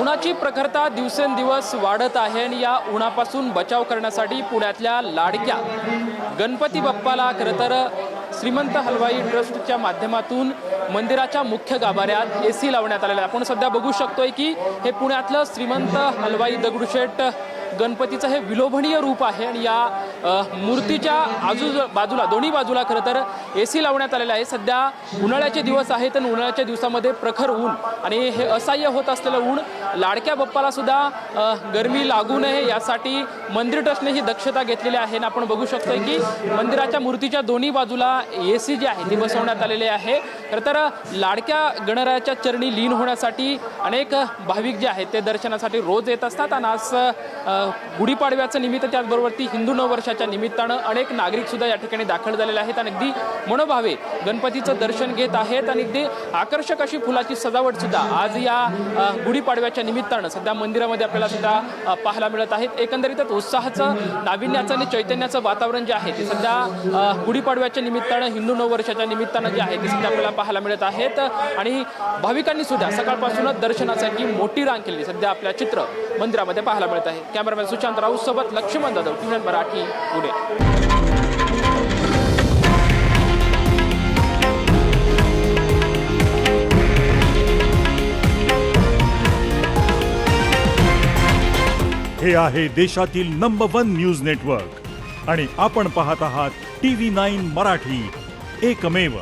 उन्हाची प्रखरता दिवसेंदिवस वाढत आहे आणि या उन्हापासून बचाव करण्यासाठी पुण्यातल्या लाडक्या गणपती बाप्पाला खरं तर श्रीमंत हलवाई ट्रस्टच्या माध्यमातून मंदिराच्या मुख्य गाभाऱ्यात एसी लावण्यात आलेला आहे। आपण सध्या बघू शकतोय की हे पुण्यातलं श्रीमंत हलवाई दगडूशेठ गणपतीचं हे विलोभनीय रूप आहे आणि या मूर्तीच्या बाजूला दोन्ही बाजूला खरं तर एसी लावण्यात आलेला आहे। सध्या उन्हाळ्याचे दिवस आहेत आणि उन्हाळ्याच्या दिवसामध्ये प्रखर ऊन आणि हे असह्य होत असलेलं ऊन लाडक्या बाप्पाला सुद्धा गरमी लागू नये यासाठी मंदिर ट्रस्टने ही दक्षता घेतलेली आहे आणि आपण बघू शकतोय की मंदिराच्या मूर्तीच्या दोन्ही बाजूला एसी जी आहे ती बसवण्यात आलेली आहे। खरं तर लाडक्या गणरायाच्या चरणी लीन होण्यासाठी अनेक भाविक जे आहेत ते दर्शनासाठी रोज येत असतात आणि आज गुढीपाडव्याचं निमित्त त्याचबरोबर ती हिंदू नववर्षाच्या निमित्तानं अनेक नागरिक सुद्धा या ठिकाणी दाखल झालेले आहेत आणि अगदी मनोभावे गणपतीचं दर्शन घेत आहेत आणि अगदी आकर्षक अशी फुलाची सजावट सुद्धा आज या गुढीपाडव्याच्या निमित्तानं सध्या मंदिरामध्ये आपल्याला सुद्धा पाहायला मिळत आहेत। एकंदरीतच उत्साहाचं, नाविन्याचं आणि चैतन्याचं वातावरण जे आहे ते सध्या गुढीपाडव्याच्या निमित्तानं हिंदू नववर्षाच्या निमित्तानं जे आहे ते सध्या आपल्याला पाहायला मिळत आहेत आणि भाविकांनी सुद्धा सकाळपासूनच दर्शनासाठी मोठी रांग केली सध्या आपल्या चित्र मंदिरामध्ये पाहायला मिळत आहे। कॅमेरामॅन सुशांत राऊत सोबत लक्ष्मण जाधव, टीव्ही मराठी, पुणे। हे आहे देशातील नंबर 1 न्यूज नेटवर्क आणि आपण पाहत आहात TV9 मराठी, एकमेव।